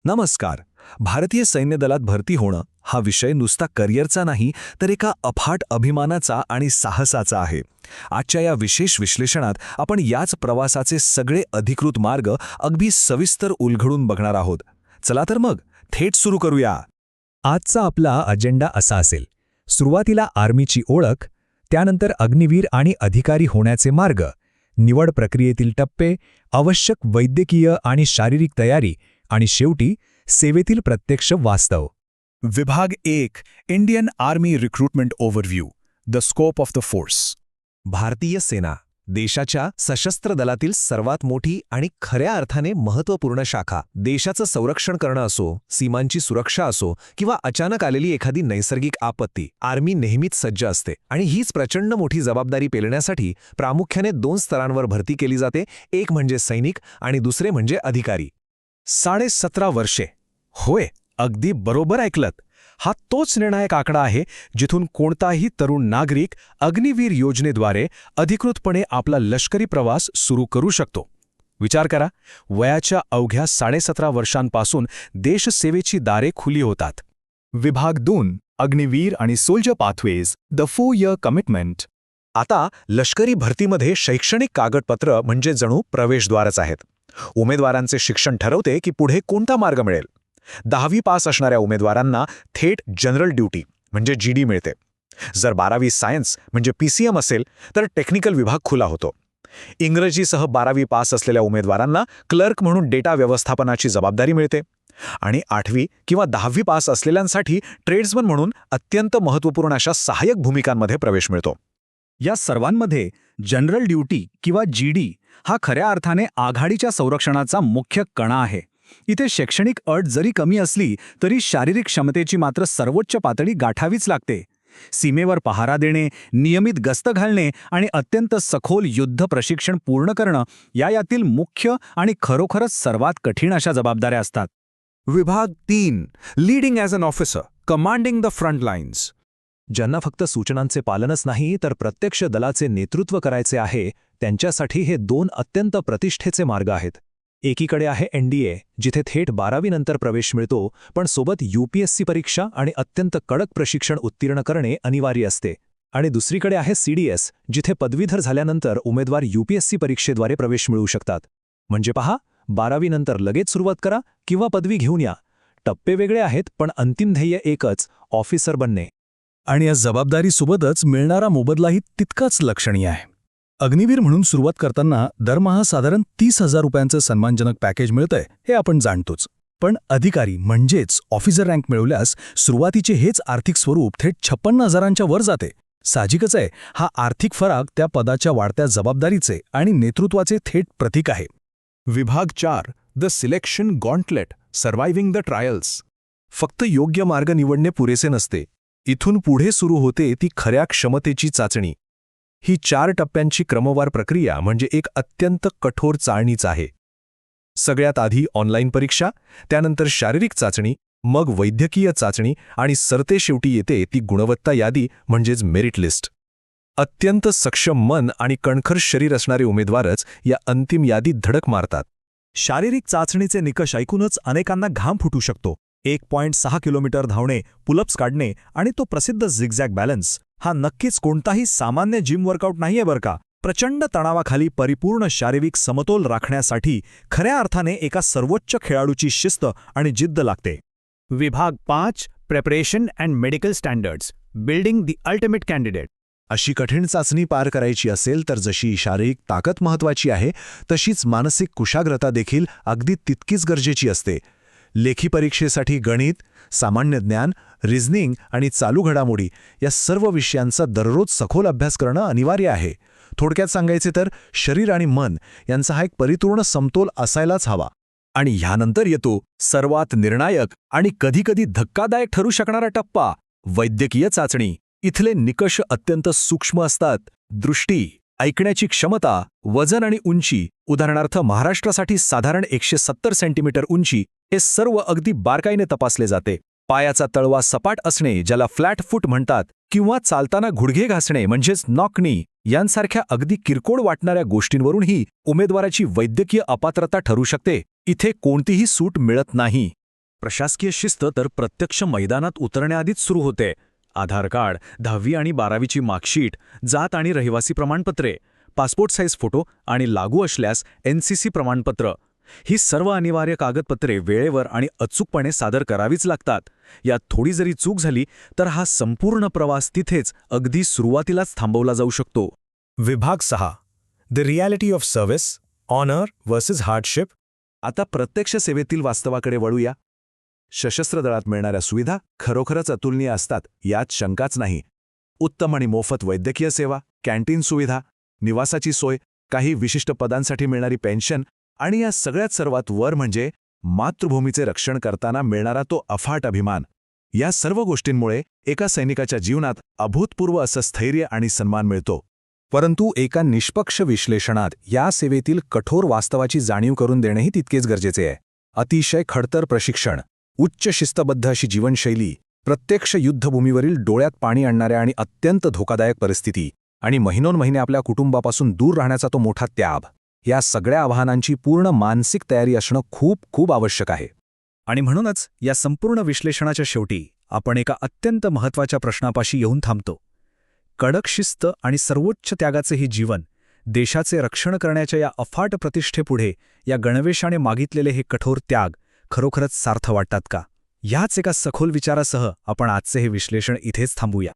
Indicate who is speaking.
Speaker 1: नमस्कार. भारतीय सैन्य दलात भरती होणं हा विषय नुसता करिअरचा नाही, तर एका अफाट अभिमानाचा आणि साहसाचा आहे. आजच्या या विशेष विश्लेषणात आपण याच प्रवासाचे सगळे अधिकृत मार्ग अगदी सविस्तर उलगडून बघणार आहोत. चला तर मग थेट सुरू करूया.
Speaker 2: आजचा आपला अजेंडा असा असेल: सुरुवातीला आर्मीची ओळख, त्यानंतर अग्निवीर आणि अधिकारी होण्याचे मार्ग, निवड प्रक्रियेतील टप्पे, आवश्यक वैद्यकीय आणि शारीरिक तयारी, आणि शेवटी सेवेतील प्रत्यक्ष वास्तव.
Speaker 3: विभाग 1. Indian army recruitment overview. The scope of the force.
Speaker 1: भारतीय सेना देशाच्या सशस्त्र दलातील सर्वात मोठी आणि खऱ्या अर्थाने महत्त्वपूर्ण शाखा. देशाचं संरक्षण करणं असो, सीमांची सुरक्षा असो किंवा अचानक आलेली एखादी नैसर्गिक आपत्ती, आर्मी नेहमीच सज्ज असते. आणि हीच प्रचंड मोठी जबाबदारी पेलण्यासाठी प्रामुख्याने 2 स्तरांवर भरती केली जाते. एक म्हणजे सैनिक आणि दुसरे म्हणजे अधिकारी.
Speaker 3: 17.5 वर्षे. होय, अगदी बरोबर ऐकलत. हा तोच निर्णायक आकडा आहे जिथून कोणताही तरुण नागरिक अग्निवीर योजनेद्वारे अधिकृतपणे आपला लष्करी प्रवास सुरू करू शकतो. विचार करा, वयाच्या अवघ्या 17.5 वर्षांपासून देशसेवेची दारे खुली होतात. विभाग 2. अग्निवीर आणि soldier pathways. The 4 year commitment.
Speaker 1: आता लष्करी भरतीमध्ये शैक्षणिक कागदपत्र म्हणजे जणू प्रवेशद्वारच आहेत. उमेदवारांचे शिक्षण ठरवते की पुढे कोणता मार्ग मिळेल. 10वी पास असणाऱ्या उमेदवारांना थेट जनरल ड्युटी म्हणजे जीडी मिळते. जर 12वी सायन्स म्हणजे पीसीएम असेल तर टेक्निकल विभाग खुला होतो. इंग्रजीसह 12वी पास असलेल्या उमेदवारांना क्लर्क म्हणून डेटा व्यवस्थापनाची जबाबदारी मिळते. आणि 8वी किंवा 10वी पास असलेल्यांसाठी ट्रेड्समन म्हणून अत्यंत महत्त्वपूर्ण अशा सहाय्यक भूमिकांमध्ये प्रवेश मिळतो.
Speaker 3: या सर्वांमध्ये जनरल ड्युटी किंवा जीडी हा खऱ्या अर्थाने आघाडीच्या संरक्षणाचा मुख्य कणा आहे. इथे शैक्षणिक अट जरी कमी असली तरी शारीरिक क्षमतेची मात्र सर्वोच्च पातळी गाठावीच लागते. सीमेवर पहारा देणे, नियमित गस्त घालणे आणि अत्यंत सखोल युद्ध प्रशिक्षण पूर्ण करणं यातील मुख्य आणि खरोखरच सर्वात कठीण अशा जबाबदाऱ्या असतात.
Speaker 1: विभाग 3. Leading as an officer, commanding the front lines. ज्यांना फक्त सूचनांचे पालनच नाही तर प्रत्यक्ष दलाचे नेतृत्व करायचे आहे, त्यांच्यासाठी हे 2 अत्यंत प्रतिष्ठेचे मार्ग आहेत. एकीकडे आहे एनडीए, जिथे थेट 12वी नंतर प्रवेश मिळतो, पण सोबत यूपीएससी परीक्षा आणि अत्यंत कडक प्रशिक्षण उत्तीर्ण करणे अनिवार्य असते. आणि दुसरीकडे आहे सीडीएस, जिथे पदवीधर झाल्यानंतर उमेदवार यूपीएससी परीक्षेद्वारे प्रवेश मिळवू शकतात. म्हणजे पहा, 12वी नंतर लगेच सुरुवात करा किंवा पदवी घेऊन या. टप्पे वेगळे आहेत पण अंतिम ध्येय एकच: ऑफिसर बनणे.
Speaker 3: आणि या जबाबदारीसोबतच मिळणारा मोबदलाही तितकाच लक्षणीय आहे. अग्निवीर म्हणून सुरुवात करताना दरमहा साधारण 30,000 रुपयांचं सन्मानजनक पॅकेज मिळतंय, हे आपण जाणतोच. पण अधिकारी म्हणजेच ऑफिसर रँक मिळवल्यास सुरुवातीचे हेच आर्थिक स्वरूप थेट 56,000च्या वर जाते. साहजिकच आहे, हा आर्थिक फरक त्या पदाच्या वाढत्या जबाबदारीचे आणि नेतृत्वाचे थेट प्रतीक आहे.
Speaker 4: विभाग 4. The selection gauntlet, surviving the trials.
Speaker 1: फक्त योग्य मार्ग निवडणे पुरेसे नसते. इथून पुढे सुरू होते ती खऱ्या क्षमतेची चाचणी. ही 4 टप्प्यांची क्रमवार प्रक्रिया म्हणजे एक अत्यंत कठोर चाळणीच आहे. सगळ्यात आधी ऑनलाईन परीक्षा, त्यानंतर शारीरिक चाचणी, मग वैद्यकीय चाचणी आणि सरते शेवटी येते ती गुणवत्ता यादी म्हणजेच मेरिट लिस्ट. अत्यंत सक्षम मन आणि कणखर शरीर असणारे उमेदवारच या अंतिम यादीत धडक मारतात.
Speaker 2: शारीरिक चाचणीचे निकष ऐकूनच अनेकांना घाम फुटू शकतो. 1.6 किलोमीटर धावणे, पुलअप्स काढणे आणि तो प्रसिद्ध झिगझॅग बॅलन्स हा नक्कीच कोणताही सामान्य जिम वर्कआउट नाहीये बरं का. प्रचंड तणावाखाली परिपूर्ण शारीरिक समतोल राखण्यासाठी खऱ्या अर्थाने एका सर्वोच्च खेळाडूची शिस्त आणि जिद्द लागते.
Speaker 3: विभाग 5. Preparation and medical standards, building the ultimate candidate.
Speaker 1: अशी कठीण चाचणी पार करायची असेल तर जशी शारीरिक ताकद महत्त्वाची आहे, तशीच मानसिक कुशाग्रता देखील अगदी तितकीच गरजेची असते. लेखी परीक्षेसाठी गणित, सामान्य ज्ञान, रिझनिंग आणि चालू घडामोडी या सर्व विषयांचा दररोज सखोल अभ्यास करणं अनिवार्य आहे. थोडक्यात सांगायचे तर शरीर आणि मन यांचा हा एक परिपूर्ण समतोल असायलाच हवा.
Speaker 3: आणि ह्यानंतर येतो सर्वात निर्णायक आणि कधीकधी धक्कादायक ठरू शकणारा टप्पा: वैद्यकीय चाचणी. इथले निकष अत्यंत सूक्ष्म असतात. दृष्टी, ऐकण्याची क्षमता, वजन आणि उंची. उदाहरणार्थ महाराष्ट्रासाठी साधारण 170 सेंटीमीटर उंची हे सर्व अगदी बारकाईने तपासले जाते. पायाचा तळवा सपाट असणे, ज्याला फ्लॅट फूट म्हणतात, किंवा चालताना गुडघे घासणे म्हणजेच नॉकनी यांसारख्या अगदी किरकोळ वाटणाऱ्या गोष्टींवरूनही उमेदवाराची वैद्यकीय अपात्रता ठरू शकते. इथे कोणतीही सूट मिळत नाही. प्रशासकीय शिस्त तर प्रत्यक्ष मैदानात उतरण्याआधीच सुरू होते. आधार कार्ड, 10वी आणि 12वीची मार्कशीट, जात आणि रहिवासी प्रमाणपत्रे, पासपोर्ट साईज फोटो आणि लागू असल्यास NCC प्रमाणपत्र. ही सर्व अनिवार्य कागदपत्रे वेळेवर आणि अचूकपणे सादर करावीच लागतात. यात थोडी जरी चूक झाली तर हा संपूर्ण प्रवास तिथेच अगदी सुरुवातीलाच थांबवला जाऊ शकतो.
Speaker 2: विभाग 6. The reality of service, honour versus hardship.
Speaker 1: आता प्रत्यक्ष सेवेतील वास्तवाकडे वळूया. सशस्त्र दळात मिळणाऱ्या सुविधा खरोखरच अतुलनीय असतात, यात शंकाच नाही. उत्तम आणि मोफत वैद्यकीय सेवा, कॅन्टीन सुविधा, निवासाची सोय, काही विशिष्ट पदांसाठी मिळणारी पेन्शन आणि या सगळ्यात सर्वात वर म्हणजे मातृभूमीचे रक्षण करताना मिळणारा तो अफाट अभिमान. या सर्व गोष्टींमुळे एका सैनिकाच्या जीवनात अभूतपूर्व असं स्थैर्य आणि सन्मान मिळतो.
Speaker 3: परंतु एका निष्पक्ष विश्लेषणात या सेवेतील कठोर वास्तवाची जाणीव करून देणेही तितकेच गरजेचे आहे. अतिशय खडतर प्रशिक्षण, उच्च शिस्तबद्ध अशी जीवनशैली, प्रत्यक्ष युद्धभूमीवरील डोळ्यात पाणी आणणाऱ्या आणि अत्यंत धोकादायक परिस्थिती आणि महिनोन्महिने आपल्या कुटुंबापासून दूर राहण्याचा तो मोठा त्याग, या सगळ्या आव्हानांची पूर्ण मानसिक तयारी असणं खूप खूप आवश्यक आहे.
Speaker 2: आणि म्हणूनच या संपूर्ण विश्लेषणाच्या शेवटी आपण एका अत्यंत महत्त्वाच्या प्रश्नापाशी येऊन थांबतो. कडक शिस्त आणि सर्वोच्च त्यागाचे हे जीवन, देशाचे रक्षण करण्याच्या या अफाट प्रतिष्ठेपुढे या गणवेशाने मागितलेले हे कठोर त्याग खरोखरच सार्थ वाटतात का? याच एका सखोल विचारासह आपण आजचे हे विश्लेषण इथेच थांबूया.